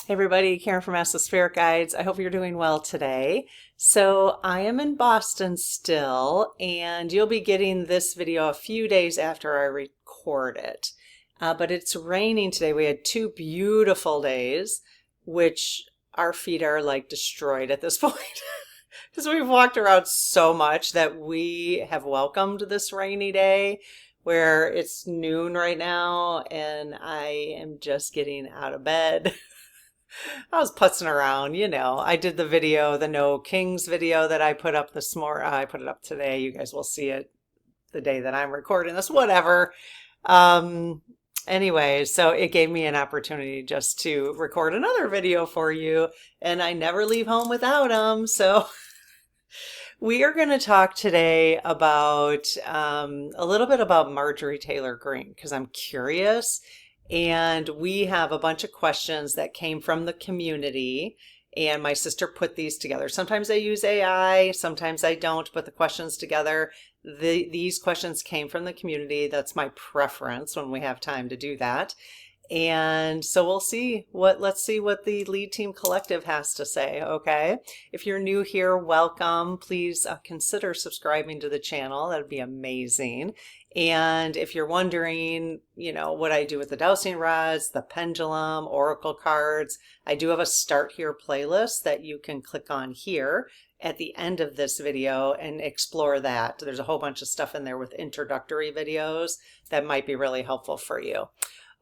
Hey everybody, Karen from Ask the Spirit Guides. I hope you're doing well today. So I am in Boston still, and you'll be getting this video a few days after I record it. But it's raining today. We had 2 beautiful days, which our feet are like destroyed at this point. Because we've walked around so much that we have welcomed this rainy day where it's noon right now and I am just getting out of bed. I was putzing around, I did the video, the No Kings video that I put up this morning. I put it up today. You guys will see it the day that I'm recording this, whatever. Um, anyway, so it gave me an opportunity just to record another video for you, and I never leave home without them. So we are going to talk today about a little bit about Marjorie Taylor Greene because I'm curious. And we have a bunch of questions that came from the community, and my sister put these together. Sometimes I use AI, sometimes I don't put the questions together. These questions came from the community. That's my preference when we have time to do that. And so let's see what the Lead Team Collective has to say, okay? If you're new here, welcome. Please consider subscribing to the channel. That'd be amazing. And if you're wondering, what I do with the dowsing rods, the pendulum, oracle cards, I do have a Start Here playlist that you can click on here at the end of this video and explore that. There's a whole bunch of stuff in there with introductory videos that might be really helpful for you.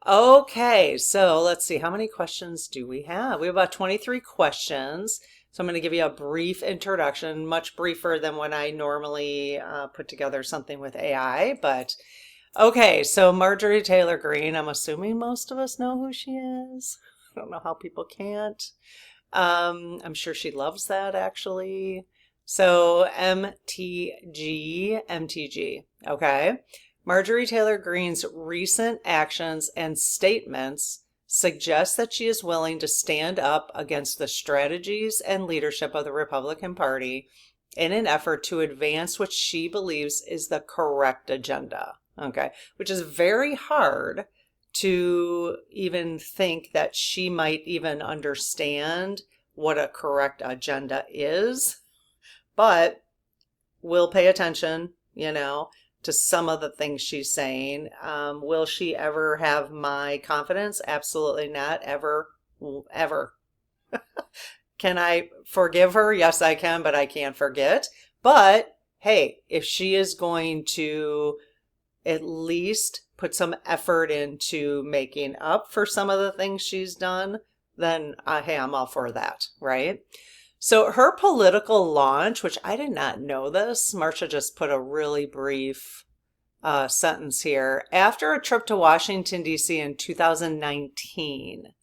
Okay, so let's see, how many questions do we have? We have about 23 questions. So I'm going to give you a brief introduction, much briefer than when I normally put together something with AI. But okay, so Marjorie Taylor Greene, I'm assuming most of us know who she is. I don't know how people can't. I'm sure she loves that actually. So MTG, okay? Marjorie Taylor Greene's recent actions and statements suggest that she is willing to stand up against the strategies and leadership of the Republican Party in an effort to advance what she believes is the correct agenda, okay? Which is very hard to even think that she might even understand what a correct agenda is, but we'll pay attention, to some of the things she's saying. Will she ever have my confidence? Absolutely not. Ever, ever. Can I forgive her? Yes, I can, but I can't forget. But hey, if she is going to at least put some effort into making up for some of the things she's done, then hey, I'm all for that, right? So her political launch, which I did not know this, Marcia just put a really brief sentence here. After a trip to Washington, D.C. in 2019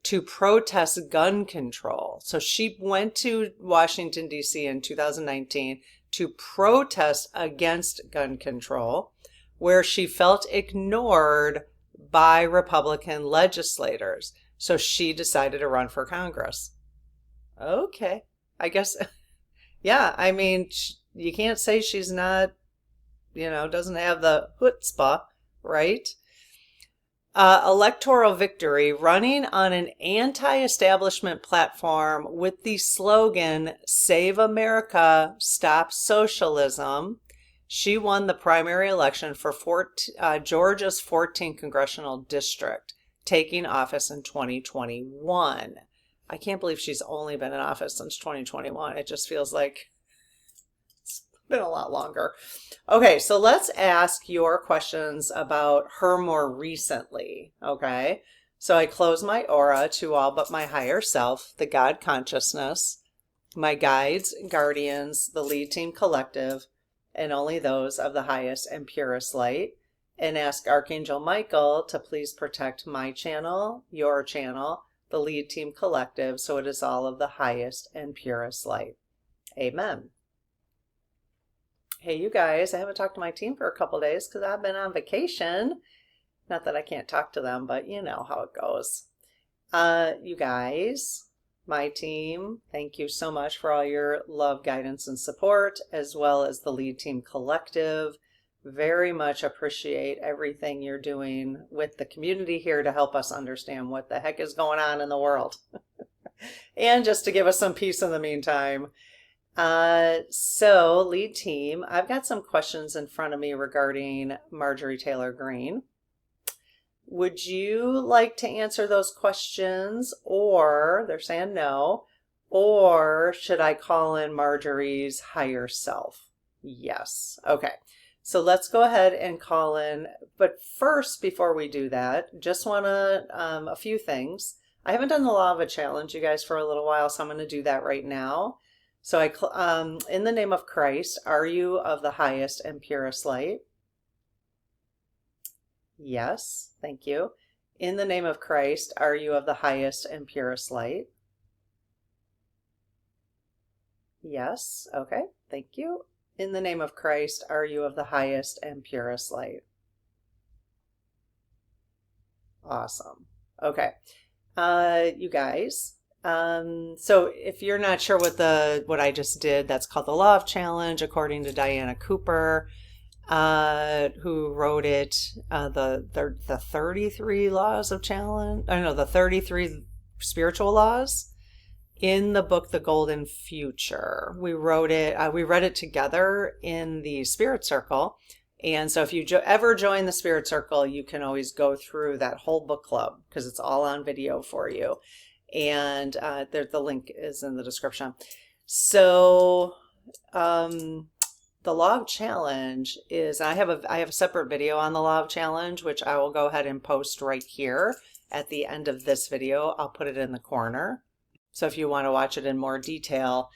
to protest gun control. So she went to Washington, D.C. in 2019 to protest against gun control, where she felt ignored by Republican legislators. So she decided to run for Congress. Okay, I guess, yeah, I mean, you can't say she's not, doesn't have the chutzpah, right? Electoral victory, running on an anti-establishment platform with the slogan, Save America, Stop Socialism. She won the primary election for Georgia's 14th Congressional District, taking office in 2021. I can't believe she's only been in office since 2021. It just feels like it's been a lot longer. Okay, so let's ask your questions about her more recently, okay? So I close my aura to all but my higher self, the God consciousness, my guides, guardians, the Lead Team Collective, and only those of the highest and purest light, and ask Archangel Michael to please protect my channel, your channel, the Lead Team Collective, so it is all of the highest and purest light. Amen. Hey, you guys, I haven't talked to my team for a couple days because I've been on vacation. Not that I can't talk to them, but you know how it goes. You guys, my team, thank you so much for all your love, guidance, and support, as well as the Lead Team Collective. Very much appreciate everything you're doing with the community here to help us understand what the heck is going on in the world. And just to give us some peace in the meantime. So lead team, I've got some questions in front of me regarding Marjorie Taylor Greene. Would you like to answer those questions, or they're saying no, or should I call in Marjorie's higher self? Yes. Okay. So let's go ahead and call in. But first, before we do that, just want to, a few things. I haven't done the law of a challenge, you guys, for a little while, so I'm going to do that right now. So in the name of Christ, are you of the highest and purest light? Yes, thank you. In the name of Christ, are you of the highest and purest light? Yes, okay, thank you. In the name of Christ, are you of the highest and purest light? Awesome. Okay. You guys, so if you're not sure what I just did, that's called the Law of Challenge, according to Diana Cooper, who wrote it, the 33 laws of challenge, I don't know, the 33 spiritual laws in the book, The Golden Future. We wrote it, we read it together in the Spirit Circle. And so if you ever join the Spirit Circle, you can always go through that whole book club because it's all on video for you. And the link is in the description. So the Law of Challenge is, I have a separate video on the Law of Challenge, which I will go ahead and post right here at the end of this video. I'll put it in the corner. So if you want to watch it in more detail.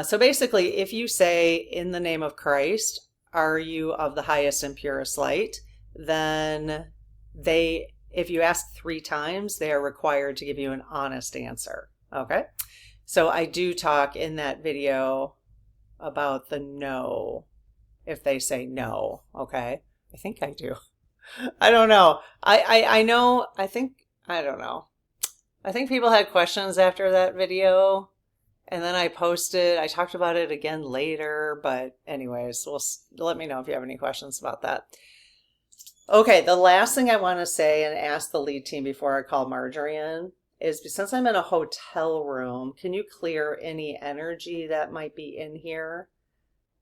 So basically, if you say, in the name of Christ, are you of the highest and purest light? Then if you ask 3 times, they are required to give you an honest answer. Okay. So I do talk in that video about the no, if they say no. Okay. I think I do. I don't know. I know, I don't know. I think people had questions after that video, and then I talked about it again later, but anyways, let me know if you have any questions about that. Okay, the last thing I want to say and ask the lead team before I call Marjorie in is, since I'm in a hotel room, can you clear any energy that might be in here,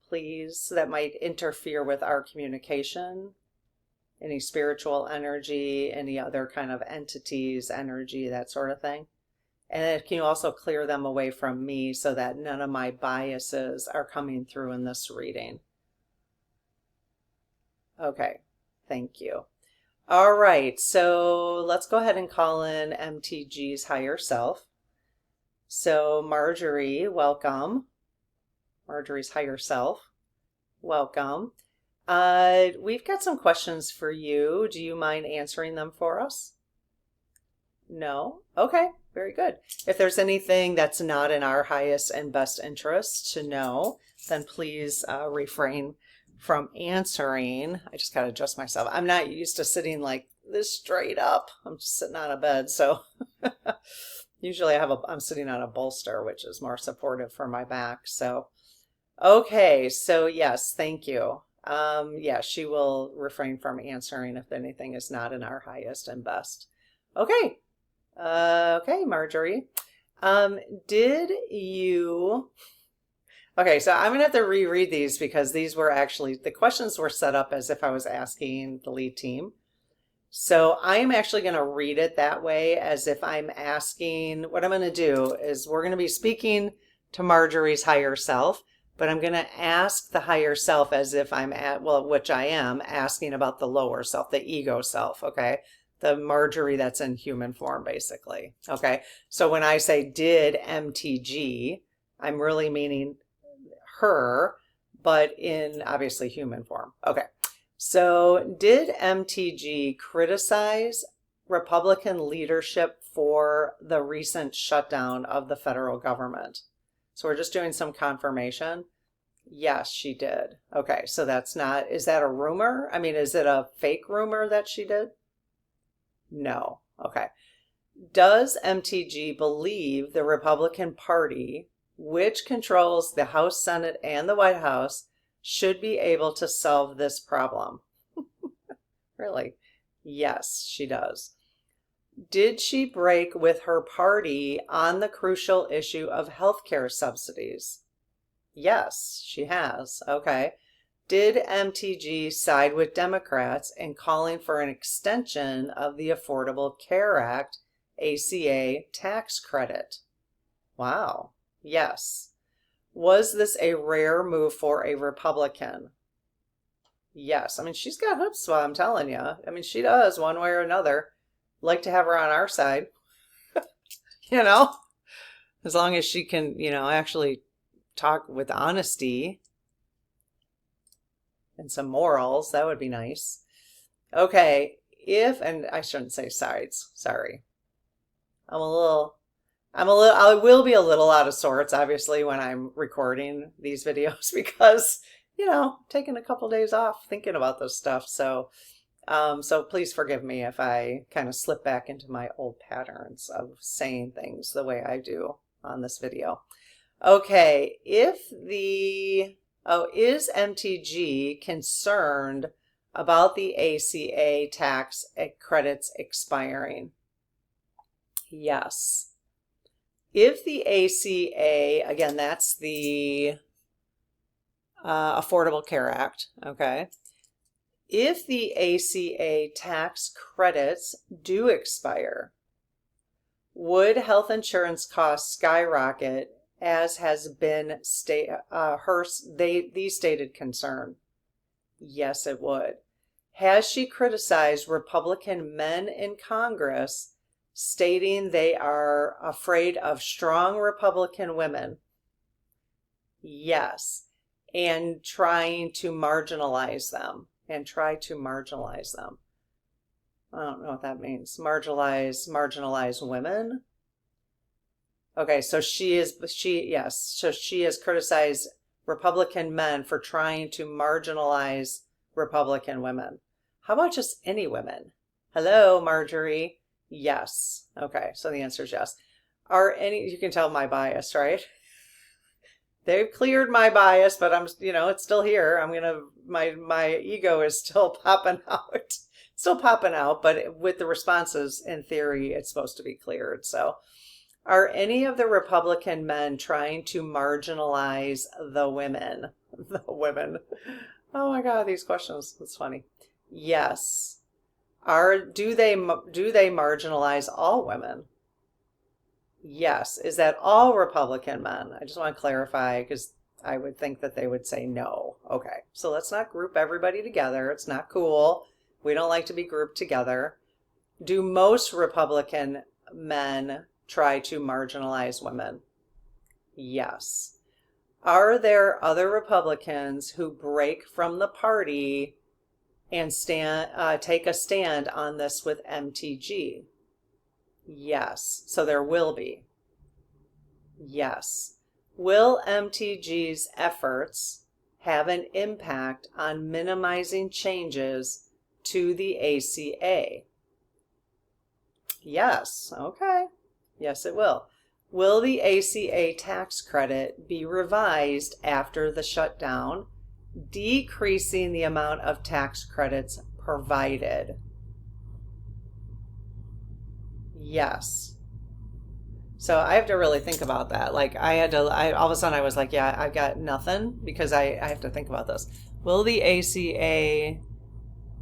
please, that might interfere with our communication? Any spiritual energy, any other kind of entities, energy, that sort of thing. And can you also clear them away from me so that none of my biases are coming through in this reading? Okay, thank you. All right, so let's go ahead and call in MTG's higher self. So Marjorie, welcome. Marjorie's higher self, welcome. We've got some questions for you. Do you mind answering them for us? No? Okay, very good. If there's anything that's not in our highest and best interest to know, then please refrain from answering. I just got to adjust myself. I'm not used to sitting like this straight up. I'm just sitting on a bed, so usually I'm sitting on a bolster, which is more supportive for my back. So, okay, so yes, thank you. Yeah, she will refrain from answering if anything is not in our highest and best. Okay. Okay, Marjorie. Did you... Okay, so I'm going to have to reread these because these were actually, the questions were set up as if I was asking the lead team. So I am actually going to read it that way, as if I'm asking. What I'm going to do is we're going to be speaking to Marjorie's higher self, but I'm going to ask the higher self as if I'm which I am, asking about the lower self, the ego self, okay? The Marjorie that's in human form, basically, okay? So when I say did MTG, I'm really meaning her, but in obviously human form. Okay, so did MTG criticize Republican leadership for the recent shutdown of the federal government? So we're just doing some confirmation. Yes, she did. Okay, so that's not, is that a rumor? I mean, is it a fake rumor that she did? No. Okay. Does MTG believe the Republican Party, which controls the House, Senate, and the White House, should be able to solve this problem? Really? Yes, she does. Did she break with her party on the crucial issue of healthcare subsidies? Yes, she has. Okay. Did MTG side with Democrats in calling for an extension of the Affordable Care Act, ACA tax credit? Wow. Yes. Was this a rare move for a Republican? Yes. I mean, she's got chutzpah, I'm telling you. I mean, she does one way or another. Like to have her on our side, you know, as long as she can, actually talk with honesty and some morals. That would be nice. Okay. And I shouldn't say sides. Sorry. I will be a little out of sorts, obviously, when I'm recording these videos because, taking a couple days off thinking about this stuff. So please forgive me if I kind of slip back into my old patterns of saying things the way I do on this video. Okay, is MTG concerned about the ACA tax credits expiring? Yes. If the ACA, again, that's the Affordable Care Act, okay? If the ACA tax credits do expire, would health insurance costs skyrocket, as has been the stated concern? Yes, it would. Has she criticized Republican men in Congress, stating they are afraid of strong Republican women? Yes, and trying to marginalize them. I don't know what that means. Marginalize women. Okay, so she has criticized Republican men for trying to marginalize Republican women. How about just any women? Hello, Marjorie. Yes. Okay, so the answer is yes. You can tell my bias, right? They've cleared my bias, but I'm, it's still here. My ego is still popping out. But with the responses, in theory, it's supposed to be cleared. So, are any of the Republican men trying to marginalize the women? The women. Oh my God, these questions. It's funny. Yes. Do they marginalize all women? Yes. Is that all Republican men? I just want to clarify because I would think that they would say no. Okay. So let's not group everybody together. It's not cool. We don't like to be grouped together. Do most Republican men try to marginalize women? Yes. Are there other Republicans who break from the party and take a stand on this with MTG? Yes. So there will be. Yes. Will MTG's efforts have an impact on minimizing changes to the ACA? Yes. Okay. Yes, it will. Will the ACA tax credit be revised after the shutdown, decreasing the amount of tax credits provided? Yes. So I have to really think about that. Like all of a sudden I was like, yeah, I've got nothing because I have to think about this. Will the ACA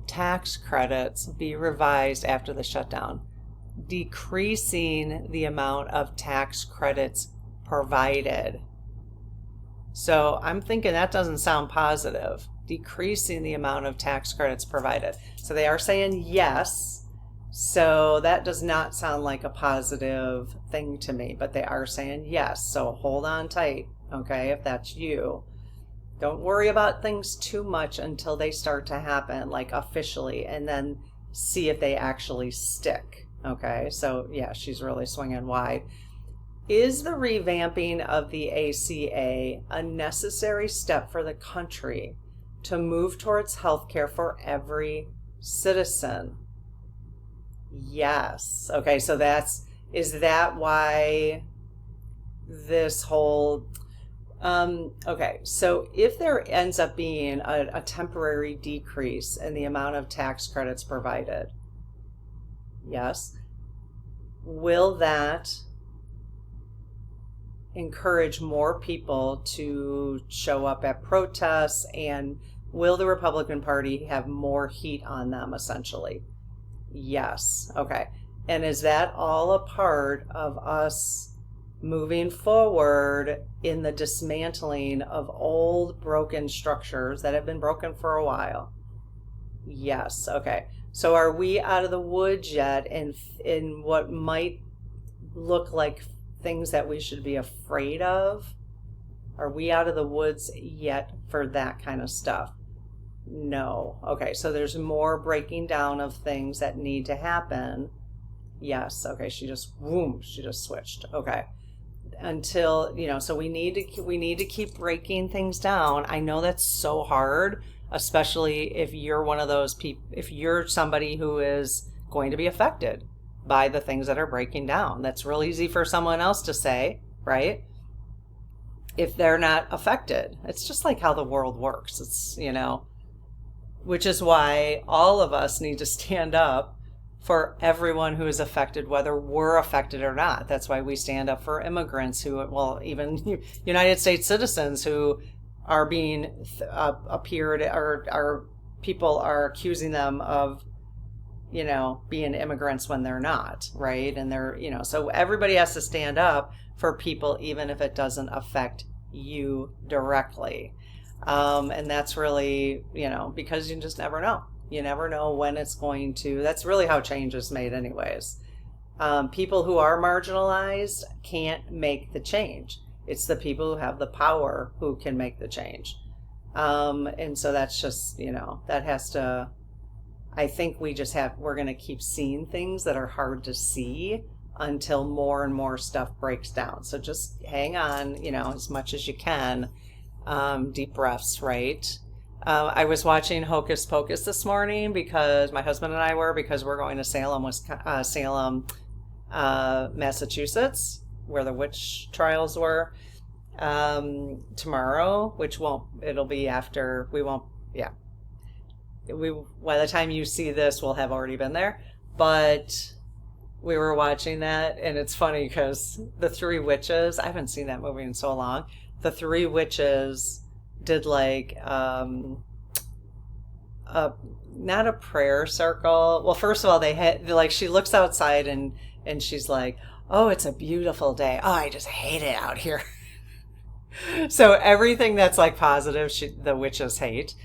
tax credits be revised after the shutdown, decreasing the amount of tax credits provided? So I'm thinking that doesn't sound positive. Decreasing the amount of tax credits provided. So they are saying yes. So that does not sound like a positive thing to me, but they are saying yes. So hold on tight, okay, if that's you. Don't worry about things too much until they start to happen, like officially, and then see if they actually stick, okay? So yeah, she's really swinging wide. Is the revamping of the ACA a necessary step for the country to move towards healthcare for every citizen? Yes. Okay, so is that why this whole, okay, so if there ends up being a temporary decrease in the amount of tax credits provided, yes, will that encourage more people to show up at protests, and will the Republican Party have more heat on them, essentially? Yes. Okay. And is that all a part of us moving forward in the dismantling of old broken structures that have been broken for a while? Yes. Okay. So are we out of the woods yet in what might look like things that we should be afraid of? Are we out of the woods yet for that kind of stuff? No. Okay, so there's more breaking down of things that need to happen. Yes. Okay, she just switched. Okay. Until, so we need to keep breaking things down. I know that's so hard, especially if you're one of those people, if you're somebody who is going to be affected by the things that are breaking down. That's real easy for someone else to say, right? If they're not affected. It's just like how the world works. It's, which is why all of us need to stand up for everyone who is affected, whether we're affected or not. That's why we stand up for immigrants who, well, even United States citizens who are being appeared, or people are accusing them of, being immigrants when they're not, right? And they're, so everybody has to stand up for people, even if it doesn't affect you directly. And that's really, because you just never know. You never know when it's going to. That's really how change is made anyways. People who are marginalized can't make the change. It's the people who have the power who can make the change. And so that's just, that has to, I think we're going to keep seeing things that are hard to see until more and more stuff breaks down. So just hang on, as much as you can. Deep breaths, right? I was watching Hocus Pocus this morning because my husband and I because we're going to Salem, Massachusetts, where the witch trials were, tomorrow, it'll be after, by the time you see this, we'll have already been there. But we were watching that, and it's funny because the three witches, I haven't seen that movie in so long. The three witches did not a prayer circle. Well, first of all, they had she looks outside and she's like, "Oh, it's a beautiful day. Oh, I just hate it out here." So everything that's positive, the witches hate.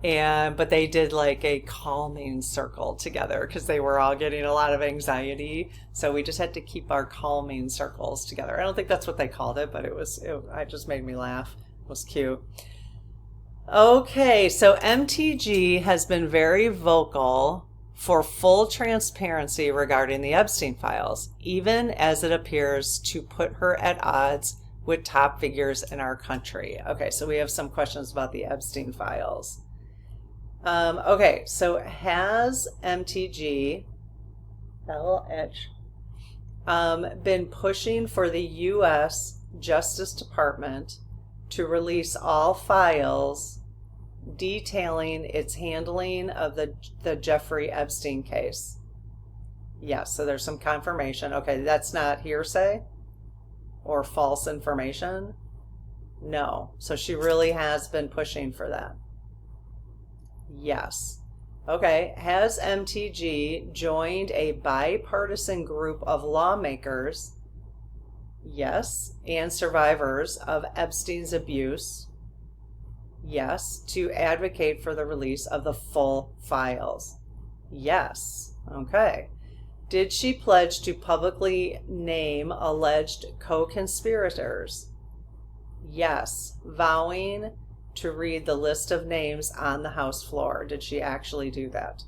But they did a calming circle together because they were all getting a lot of anxiety. So we just had to keep our calming circles together. I don't think that's what they called it, but it just made me laugh. It was cute. Okay, so MTG has been very vocal for full transparency regarding the Epstein Files, even as it appears to put her at odds with top figures in our country. Okay, so we have some questions about the Epstein Files. Okay, so has MTG been pushing for the U.S. Justice Department to release all files detailing its handling of the Jeffrey Epstein case? Yes, so there's some confirmation. Okay, that's not hearsay or false information? No. So she really has been pushing for that. Yes. Okay, has MTG joined a bipartisan group of lawmakers, yes, and survivors of Epstein's abuse, yes, to advocate for the release of the full files? Yes. Okay. Did she pledge to publicly name alleged co-conspirators? Yes, vowing to read the list of names on the House floor. Did she actually do that?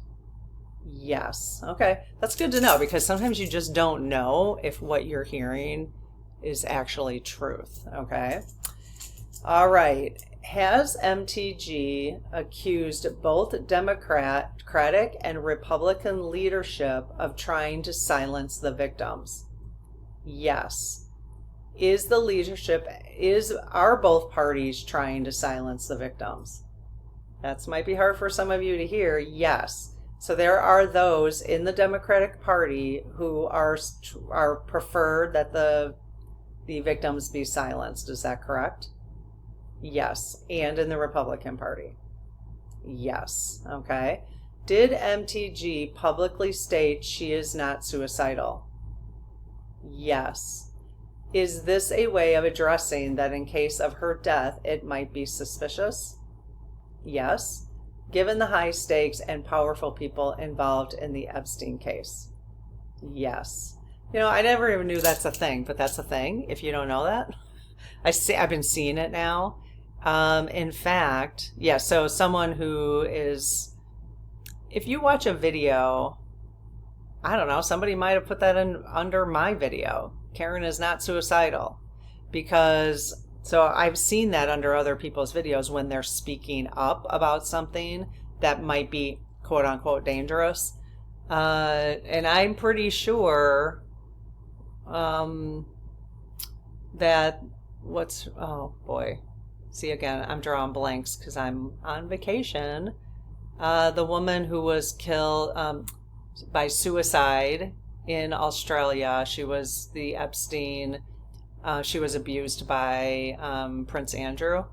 Yes. Okay, that's good to know, because sometimes you just don't know if what you're hearing is actually truth. Okay. All right. Has MTG accused both Democratic and Republican leadership of trying to silence the victims? Yes. Are both parties trying to silence the victims? That might be hard for some of you to hear. Yes. So there are those in the Democratic Party who are prefer that the victims be silenced. Is that correct? Yes. And in the Republican Party? Yes. Okay. Did MTG publicly state she is not suicidal? Yes. Is this a way of addressing that in case of her death, it might be suspicious? Yes. Given the high stakes and powerful people involved in the Epstein case? Yes. You know, I never even knew that's a thing, but that's a thing. If you don't know that, I've been seeing it now. In fact, yeah, so someone who is, if you watch a video, I don't know, somebody might have put that in under my video. Karen is not suicidal. Because, so I've seen that under other people's videos when they're speaking up about something that might be quote unquote dangerous. And I'm pretty sure that oh boy. See, again, I'm drawing blanks because I'm on vacation. The woman who was killed by suicide in Australia, she was the Epstein, she was abused by Prince Andrew.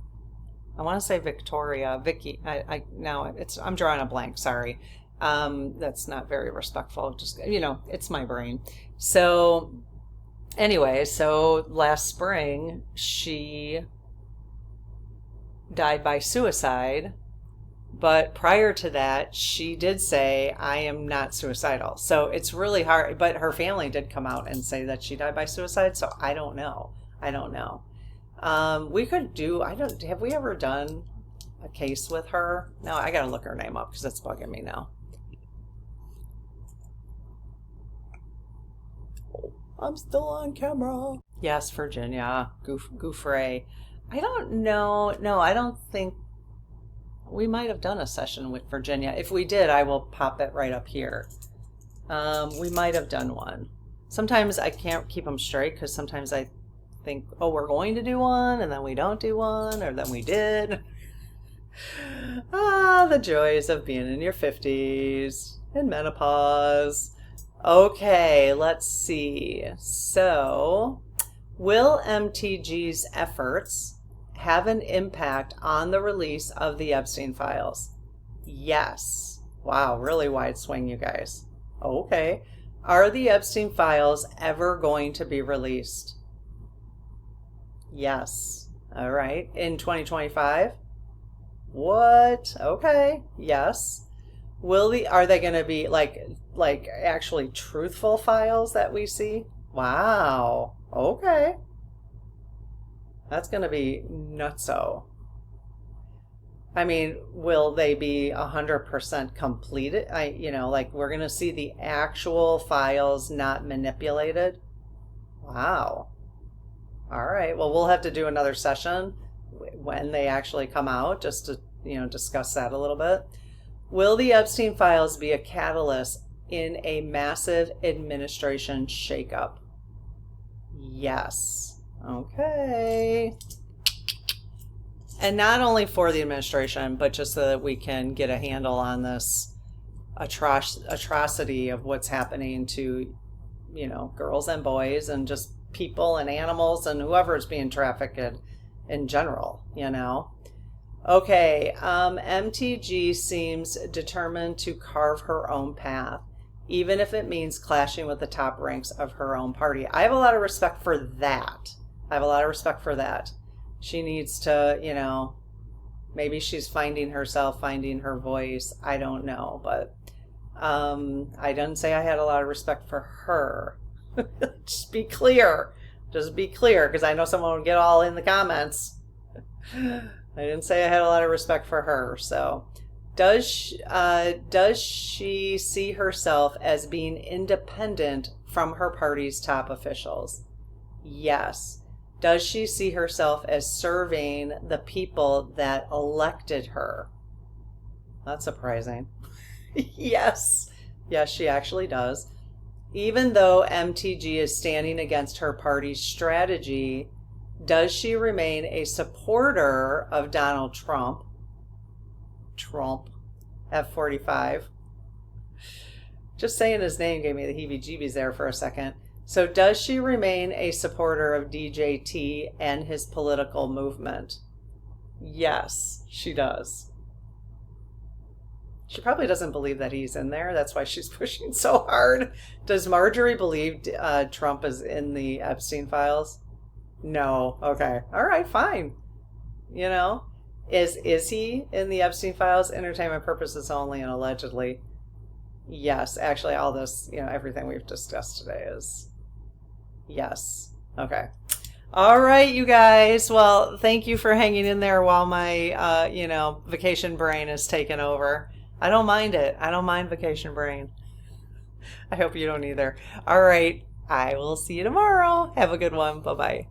I want to say Vicky. I'm drawing a blank, sorry. That's not very respectful. Just, it's my brain. So anyway, so last spring, she died by suicide, but prior to that she did say, I am not suicidal. So it's really hard, but her family did come out and say that she died by suicide, so I don't know. We could do, have we ever done a case with her? No, I gotta look her name up because it's bugging me now. I'm still on camera. Yes, Virginia Gouffre. I don't know. No, I don't think we might have done a session with Virginia. If we did, I will pop it right up here. We might have done one. Sometimes I can't keep them straight because sometimes I think, oh, we're going to do one, and then we don't do one, or then we did. The joys of being in your 50s and menopause. Okay, let's see. So, will MTG's efforts have an impact on the release of the Epstein Files? Yes. Wow, really wide swing, you guys. Okay. Are the Epstein Files ever going to be released? Yes. All right. In 2025? What? Okay. Yes. Are they going to be like actually truthful files that we see? Wow. Okay. That's going to be nutso. I mean, will they be 100% completed? We're going to see the actual files not manipulated. Wow. All right. Well, we'll have to do another session when they actually come out just to, discuss that a little bit. Will the Epstein Files be a catalyst in a massive administration shakeup? Yes. Okay. And not only for the administration, but just so that we can get a handle on this atrocity of what's happening to, girls and boys and just people and animals and whoever is being trafficked in general, Okay, MTG seems determined to carve her own path, even if it means clashing with the top ranks of her own party. I have a lot of respect for that. She needs to, maybe she's finding her voice. I don't know, but I didn't say I had a lot of respect for her. Just be clear, because I know someone would get all in the comments. I didn't say I had a lot of respect for her. So, does she see herself as being independent from her party's top officials? Yes. Does she see herself as serving the people that elected her? That's surprising. Yes. Yes, she actually does. Even though MTG is standing against her party's strategy, does she remain a supporter of Donald Trump, F45, Just saying his name gave me the heebie-jeebies there for a second. So does she remain a supporter of DJT and his political movement? Yes, she does. She probably doesn't believe that he's in there. That's why she's pushing so hard. Does Marjorie believe Trump is in the Epstein Files? No. Okay. All right, fine. You know, is he in the Epstein Files? Entertainment purposes only and allegedly. Yes, actually all this, everything we've discussed today is yes. Okay. All right, you guys. Well, thank you for hanging in there while my, vacation brain is taken over. I don't mind it. I don't mind vacation brain. I hope you don't either. All right. I will see you tomorrow. Have a good one. Bye-bye.